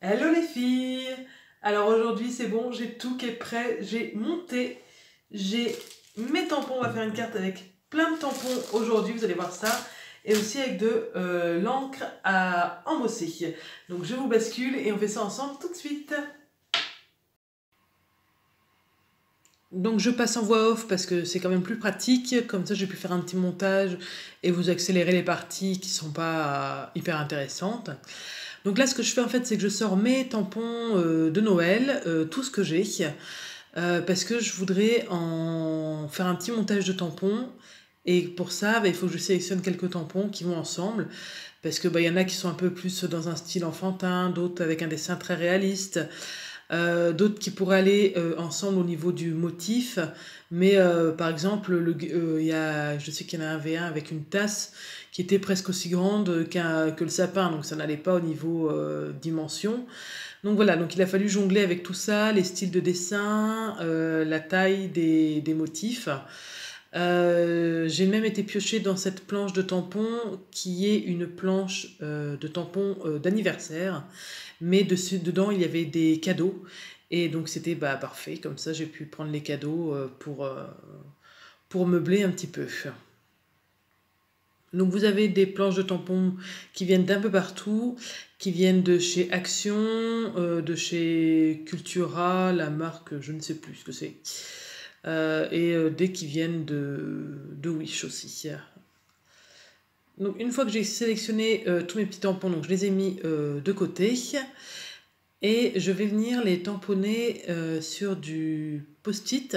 Hello les filles! Alors aujourd'hui c'est bon, j'ai tout qui est prêt, j'ai monté, j'ai mes tampons, on va faire une carte avec plein de tampons aujourd'hui, vous allez voir ça, et aussi avec de l'encre à embosser. Donc je vous bascule et on fait ça ensemble tout de suite. Donc je passe en voix off parce que c'est quand même plus pratique, comme ça j'ai pu faire un petit montage et vous accélérer les parties qui sont pas hyper intéressantes. Donc là ce que je fais en fait c'est que je sors mes tampons de Noël, tout ce que j'ai, parce que je voudrais en faire un petit montage de tampons et pour ça il faut que je sélectionne quelques tampons qui vont ensemble parce que il y en a qui sont un peu plus dans un style enfantin, d'autres avec un dessin très réaliste. D'autres qui pourraient aller ensemble au niveau du motif, mais par exemple, je sais qu'il y en a un V1 avec une tasse qui était presque aussi grande que le sapin, donc ça n'allait pas au niveau dimension. Donc voilà, donc il a fallu jongler avec tout ça, les styles de dessin, la taille des motifs. J'ai même été piochée dans cette planche de tampons qui est une planche de tampons d'anniversaire, mais dedans il y avait des cadeaux et donc c'était parfait, comme ça j'ai pu prendre les cadeaux pour meubler un petit peu. Donc vous avez des planches de tampons qui viennent d'un peu partout, qui viennent de chez Action, de chez Cultura, la marque je ne sais plus ce que c'est, et des qui viennent de Wish aussi. Donc une fois que j'ai sélectionné tous mes petits tampons, donc je les ai mis de côté et je vais venir les tamponner sur du post-it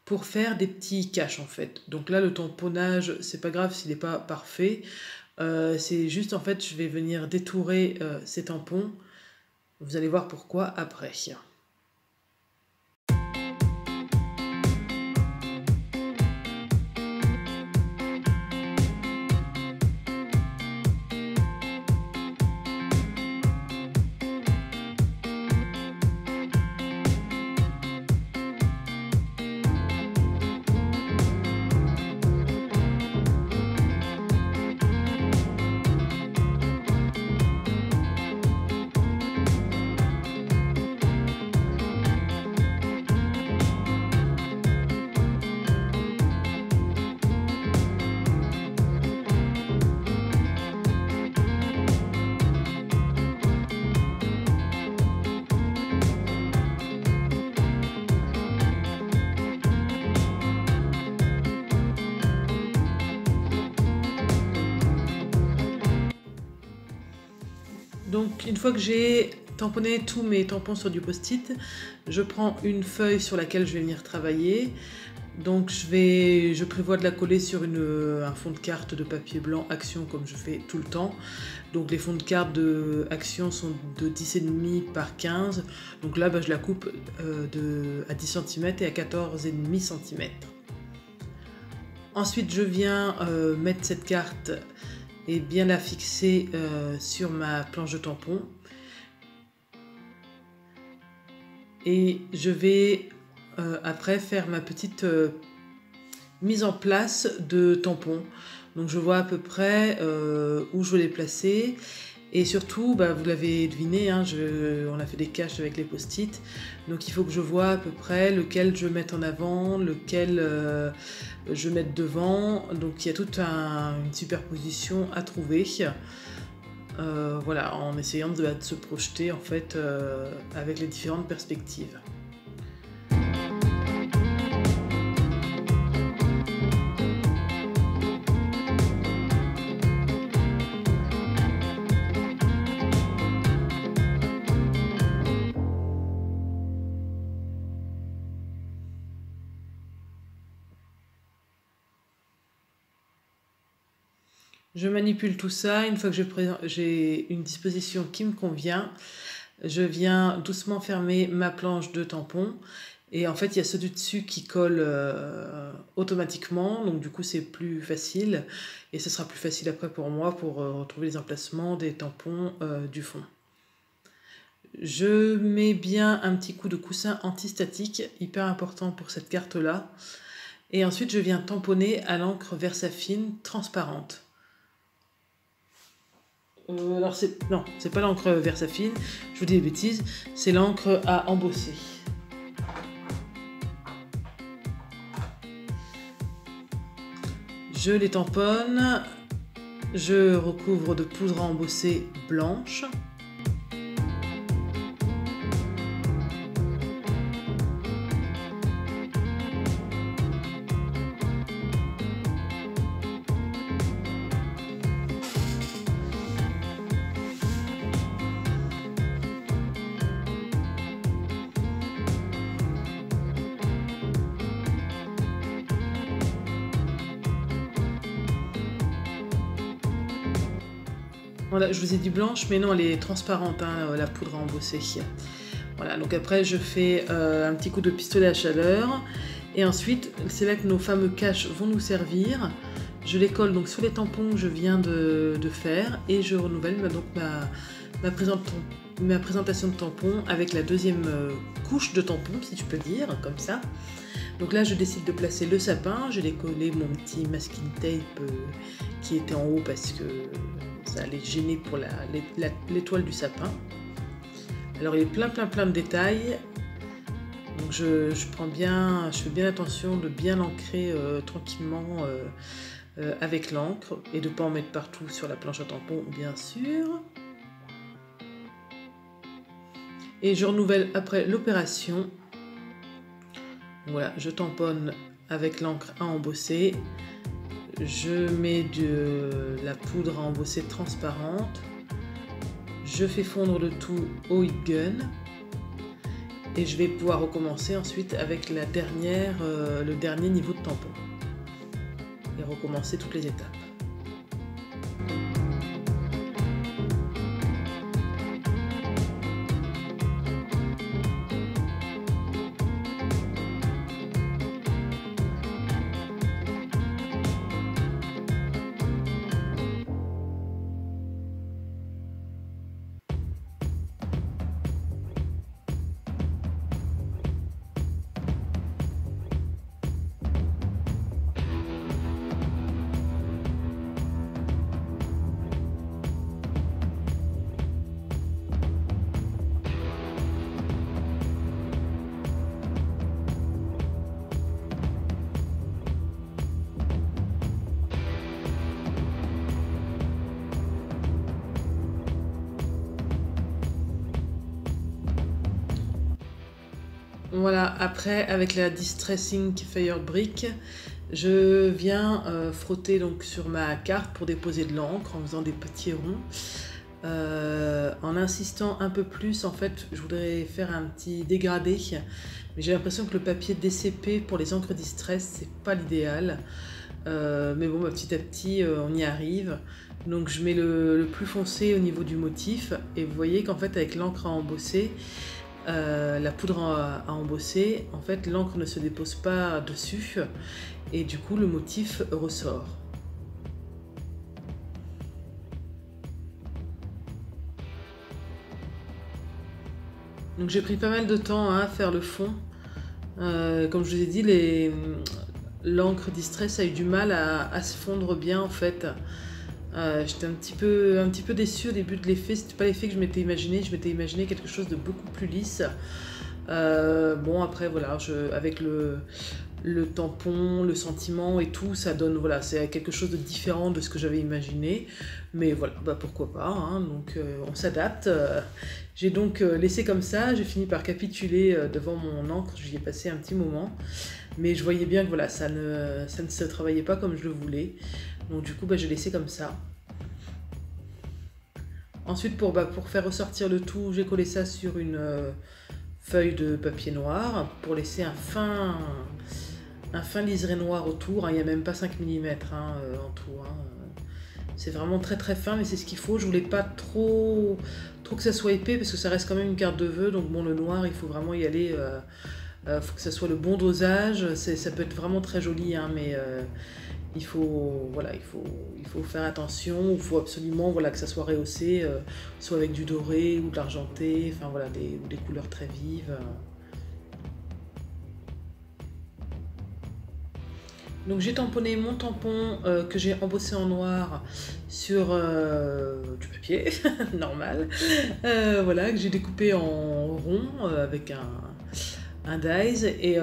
pour faire des petits caches en fait. Donc là le tamponnage c'est pas grave s'il n'est pas parfait, c'est juste en fait je vais venir détourer ces tampons, vous allez voir pourquoi après. Donc une fois que j'ai tamponné tous mes tampons sur du post-it, je prends une feuille sur laquelle je vais venir travailler. Donc je prévois de la coller sur un fond de carte de papier blanc Action comme je fais tout le temps. Donc les fonds de carte de Action sont de 10,5 par 15. Donc là je la coupe à 10 cm et à 14,5 cm. Ensuite je viens mettre cette carte et bien la fixer sur ma planche de tampon. Et je vais après faire ma petite mise en place de tampons. Donc je vois à peu près où je veux les placer. Et surtout, vous l'avez deviné, hein, on a fait des caches avec les post-it. Donc il faut que je vois à peu près lequel je mette en avant, lequel je mette devant. Donc il y a toute une superposition à trouver. Voilà, en essayant de se projeter en fait avec les différentes perspectives. Je manipule tout ça, une fois que j'ai une disposition qui me convient, je viens doucement fermer ma planche de tampons. Et en fait, il y a ceux du dessus qui collent automatiquement, donc du coup c'est plus facile. Et ce sera plus facile après pour moi pour retrouver les emplacements des tampons du fond. Je mets bien un petit coup de coussin antistatique, hyper important pour cette carte-là. Et ensuite, je viens tamponner à l'encre Versafine transparente. Alors non, c'est pas l'encre Versafine, je vous dis des bêtises, c'est l'encre à embosser. Je les tamponne, je recouvre de poudre à embosser blanche. Voilà, je vous ai dit blanche, mais non, elle est transparente, hein, la poudre à embosser. Voilà, donc après je fais un petit coup de pistolet à chaleur, et ensuite c'est là que nos fameux caches vont nous servir. Je les colle donc sur les tampons que je viens de faire, et je renouvelle donc ma présentation de tampons avec la deuxième couche de tampons, si tu peux dire, comme ça. Donc là je décide de placer le sapin, je vais coller mon petit masking tape qui était en haut parce que ça allait gêner pour l'étoile du sapin. Alors il y a plein de détails, donc je fais bien attention de bien l'ancrer tranquillement avec l'encre et de ne pas en mettre partout sur la planche à tampons bien sûr. Et je renouvelle après l'opération. Voilà, je tamponne avec l'encre à embosser. Je mets de la poudre à embosser transparente. Je fais fondre le tout au heat gun. Et je vais pouvoir recommencer ensuite avec le dernier niveau de tampon. Et recommencer toutes les étapes. Voilà, après avec la Distressing Fabric, je viens frotter donc sur ma carte pour déposer de l'encre en faisant des petits ronds. En insistant un peu plus, en fait, je voudrais faire un petit dégradé, mais j'ai l'impression que le papier DCP pour les encres Distress, c'est pas l'idéal. Mais bon, petit à petit, on y arrive. Donc je mets le plus foncé au niveau du motif, et vous voyez qu'en fait avec l'encre à embosser, la poudre à embosser, en fait l'encre ne se dépose pas dessus et du coup le motif ressort. Donc j'ai pris pas mal de temps à faire le fond. Comme je vous ai dit, l'encre Distress a eu du mal à se fondre bien en fait. J'étais un petit peu déçue au début de l'effet, c'était pas l'effet que je m'étais imaginé quelque chose de beaucoup plus lisse. Bon après voilà, avec le tampon, le sentiment et tout, ça donne, voilà, c'est quelque chose de différent de ce que j'avais imaginé, mais voilà, bah pourquoi pas, hein, donc on s'adapte. J'ai donc laissé comme ça, j'ai fini par capituler devant mon encre, j'y ai passé un petit moment, mais je voyais bien que voilà, ça ne se travaillait pas comme je le voulais, donc du coup bah, j'ai laissé comme ça. Ensuite pour faire ressortir le tout, j'ai collé ça sur une feuille de papier noir pour laisser un fin liseré noir autour, hein, il n'y a même pas 5 mm en tout. Hein. C'est vraiment très fin, mais c'est ce qu'il faut. Je voulais pas trop que ça soit épais parce que ça reste quand même une carte de vœux, donc bon, le noir, il faut vraiment y aller, faut que ça soit le bon dosage. Ça peut être vraiment très joli, hein, mais il faut faire attention. Il faut absolument que ça soit rehaussé, soit avec du doré ou de l'argenté, enfin voilà, des couleurs très vives. Donc j'ai tamponné mon tampon que j'ai embossé en noir sur du papier normal, voilà, que j'ai découpé en rond avec un dies et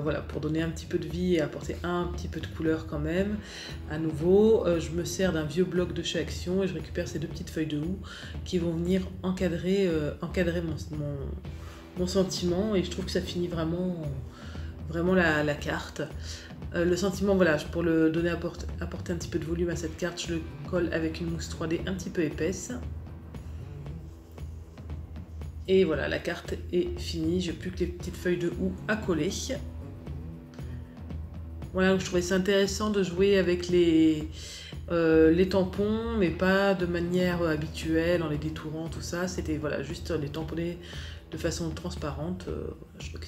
voilà, pour donner un petit peu de vie et apporter un petit peu de couleur quand même. À nouveau, je me sers d'un vieux bloc de chez Action et je récupère ces deux petites feuilles de houx qui vont venir encadrer mon sentiment, et je trouve que ça finit vraiment la carte. Le sentiment, voilà, pour le donner apporter un petit peu de volume à cette carte, je le colle avec une mousse 3D un petit peu épaisse. Et voilà, la carte est finie, j'ai plus que les petites feuilles de houx à coller. Voilà, donc je trouvais ça intéressant de jouer avec les tampons, mais pas de manière habituelle, en les détourant, tout ça. C'était voilà, juste les tamponner de façon transparente. Je trouve que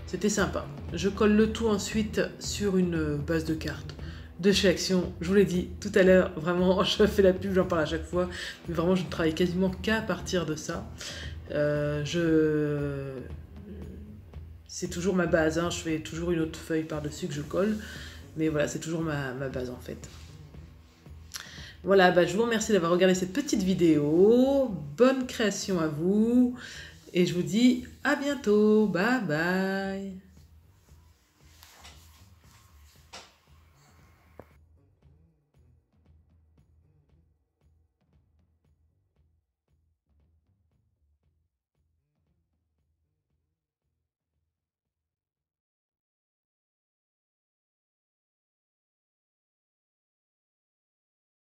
c'était sympa. Je colle le tout ensuite sur une base de cartes de chez Action. Je vous l'ai dit tout à l'heure, vraiment, je fais la pub, j'en parle à chaque fois, mais vraiment, je ne travaille quasiment qu'à partir de ça. C'est toujours ma base, hein. Je fais toujours une autre feuille par-dessus que je colle, mais voilà, c'est toujours ma base en fait. Voilà, je vous remercie d'avoir regardé cette petite vidéo. Bonne création à vous. Et je vous dis à bientôt. Bye bye.